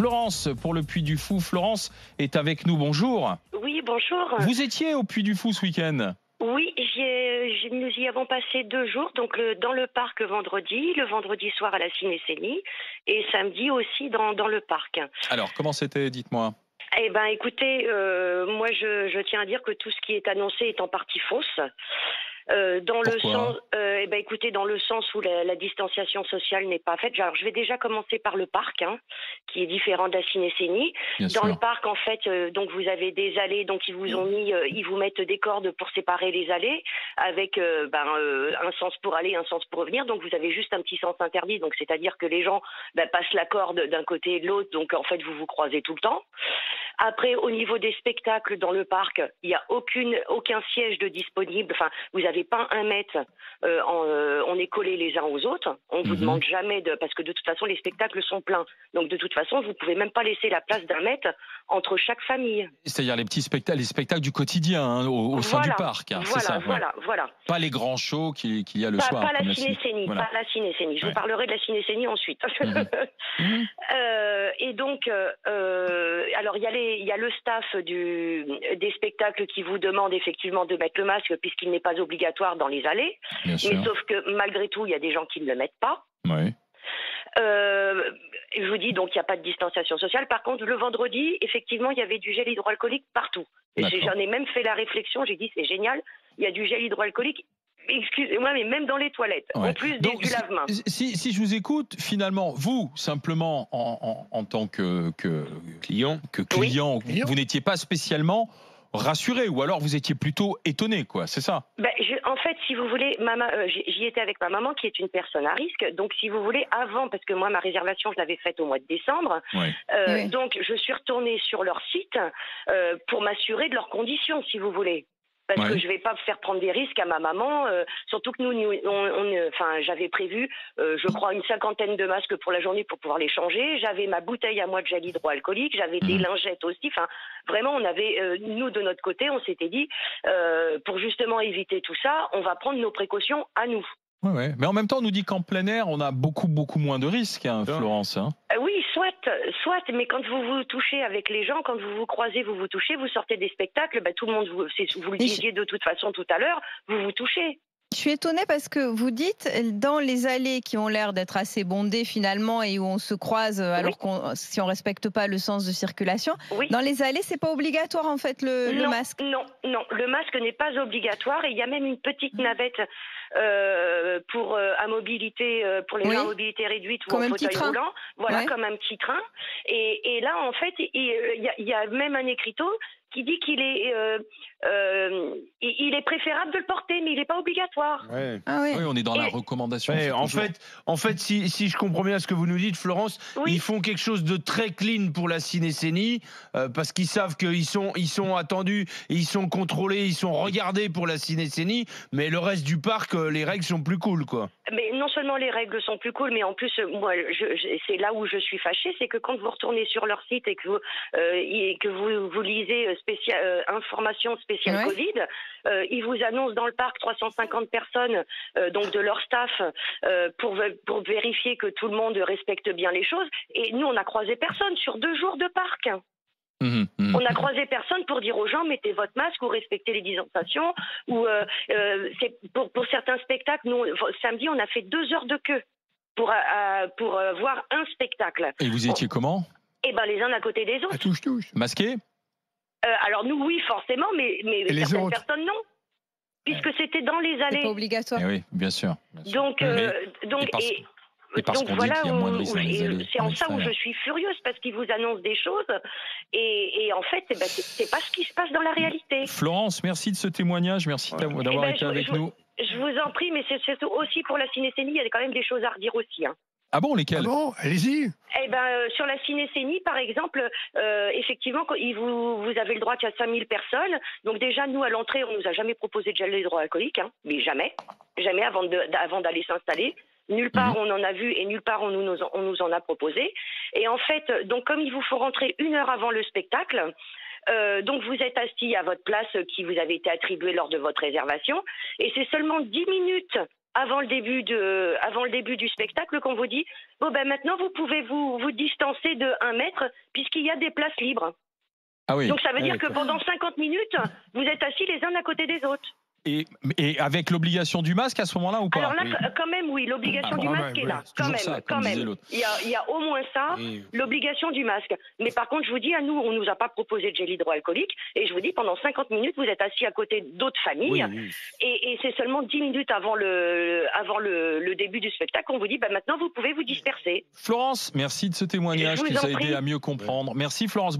Florence pour le Puy du Fou. Florence est avec nous, bonjour. Oui, bonjour. Vous étiez au Puy du Fou ce week-end? Oui, nous y avons passé 2 jours, donc dans le parc le vendredi soir à la Ciné-Scénie, et samedi aussi dans le parc. Alors, comment c'était, dites-moi? Eh ben, écoutez, moi je tiens à dire que tout ce qui est annoncé est en partie fausse. Dans le sens, écoutez, dans le sens où la distanciation sociale n'est pas faite. Alors, je vais déjà commencer par le parc, qui est différent de la Ciné-Scénie. Dans le parc, en fait, donc vous avez des allées, donc ils vous mettent des cordes pour séparer les allées, avec un sens pour aller, un sens pour revenir. Donc vous avez juste un petit sens interdit. Donc c'est-à-dire que les gens passent la corde d'un côté et de l'autre. Donc en fait, vous vous croisez tout le temps. Après, au niveau des spectacles dans le parc, il n'y a aucun siège de disponible. Enfin, vous n'avez pas 1 mètre. On est collés les uns aux autres. On vous demande jamais parce que de toute façon, les spectacles sont pleins. Donc de toute façon, vous pouvez même pas laisser la place d'1 mètre entre chaque famille. C'est-à-dire les petits spectacles, les spectacles du quotidien au sein du parc. Voilà. Pas les grands shows qu'il y a le soir. Pas la Ciné-Scénie. Pas la Ciné-Scénie. Je vous parlerai de la Ciné-Scénie ensuite. Et donc, alors il y a le staff des spectacles qui vous demande effectivement de mettre le masque puisqu'il n'est pas obligatoire dans les allées. Mais sauf que malgré tout, il y a des gens qui ne le mettent pas. Oui. Je vous dis, donc il n'y a pas de distanciation sociale. Par contre, le vendredi, effectivement, il y avait du gel hydroalcoolique partout. J'en ai même fait la réflexion, j'ai dit c'est génial, il y a du gel hydroalcoolique. Excusez-moi, mais même dans les toilettes, en plus du lave-main. Si je vous écoute, finalement, vous, simplement, en tant que client, vous n'étiez pas spécialement rassuré, ou alors vous étiez plutôt étonné, quoi, c'est ça? En fait, si vous voulez, j'y étais avec ma maman qui est une personne à risque. Donc, si vous voulez, avant, parce que moi, ma réservation, je l'avais faite au mois de décembre. Donc, je suis retournée sur leur site pour m'assurer de leurs conditions, si vous voulez. Parce que je vais pas faire prendre des risques à ma maman, surtout que j'avais prévu, je crois, une 50aine de masques pour la journée pour pouvoir les changer. J'avais ma bouteille à moi de gel hydroalcoolique, j'avais des lingettes aussi. Enfin, vraiment, on avait, nous de notre côté, on s'était dit, pour justement éviter tout ça, on va prendre nos précautions à nous. Ouais. Mais en même temps, on nous dit qu'en plein air, on a beaucoup moins de risques, Florence. Oui, soit, mais quand vous vous touchez avec les gens, quand vous vous croisez, vous vous touchez, vous sortez des spectacles, tout le monde, vous le disiez de toute façon tout à l'heure, vous vous touchez. Je suis étonnée parce que vous dites, dans les allées qui ont l'air d'être assez bondées finalement et où on se croise alors si on respecte pas le sens de circulation, dans les allées, c'est pas obligatoire en fait le masque. Non, le masque n'est pas obligatoire et il y a même une petite navette pour à mobilité, pour les gens à mobilité réduite ou en fauteuil roulant, comme un petit train. Et là, en fait, il y a même un écriteau qui dit qu'il est, il est préférable de le porter, mais il n'est pas obligatoire. Oui, on est dans la recommandation. En fait, si je comprends bien ce que vous nous dites, Florence, ils font quelque chose de très clean pour la Ciné-Scénie, parce qu'ils savent qu'ils sont attendus, et ils sont contrôlés, ils sont regardés pour la Ciné-Scénie, mais le reste du parc, les règles sont plus cool, quoi. Mais non seulement les règles sont plus cool, mais en plus, moi, c'est là où je suis fâchée, c'est que quand vous retournez sur leur site et que vous lisez information spéciale Covid, ils vous annoncent dans le parc 350 personnes, donc de leur staff, pour vérifier que tout le monde respecte bien les choses. Et nous, on n'a croisé personne sur 2 jours de parc. On n'a croisé personne pour dire aux gens mettez votre masque ou respectez les distanciations. Ou pour certains spectacles, nous samedi on a fait 2 heures de queue pour voir un spectacle. Et vous étiez comment? Les uns à côté des autres. Touche. Masqués? Alors nous oui forcément, mais certaines personnes non, puisque c'était dans les allées. C'est pas obligatoire. Oui, bien sûr. Donc voilà, c'est en ça où je suis furieuse, parce qu'ils vous annoncent des choses et en fait, c'est pas ce qui se passe dans la réalité. Florence, merci de ce témoignage, merci d'avoir été avec nous. Je vous en prie, mais c'est surtout aussi pour la Ciné-Scénie, il y a quand même des choses à redire aussi. Ah bon, lesquelles? Ah bon, allez-y. Sur la Ciné-Scénie, par exemple, effectivement, vous avez le droit qu'à 5000 personnes. Donc déjà, nous, à l'entrée, on nous a jamais proposé de gel hydroalcoolique, mais jamais avant d'aller s'installer. Nulle part on en a vu et nulle part on nous en a proposé. Et en fait, donc comme il vous faut rentrer 1 heure avant le spectacle, donc vous êtes assis à votre place qui vous avait été attribuée lors de votre réservation, et c'est seulement 10 minutes avant le début du spectacle, qu'on vous dit bon ben maintenant vous pouvez vous distancer de 1 mètre puisqu'il y a des places libres. Ah oui. Donc ça veut dire que pendant 50 minutes, vous êtes assis les uns à côté des autres. Et avec l'obligation du masque à ce moment-là ou pas? Alors là, quand même, oui, l'obligation du masque est là. Quand même. Il y a au moins ça, l'obligation du masque. Mais par contre, je vous dis, à nous, on nous a pas proposé de gel hydroalcoolique. Et je vous dis, pendant 50 minutes, vous êtes assis à côté d'autres familles. Oui. Et c'est seulement 10 minutes avant le début du spectacle qu'on vous dit, bah, maintenant, vous pouvez vous disperser. Florence, merci de ce témoignage qui nous a aidé à mieux comprendre. Merci Florence.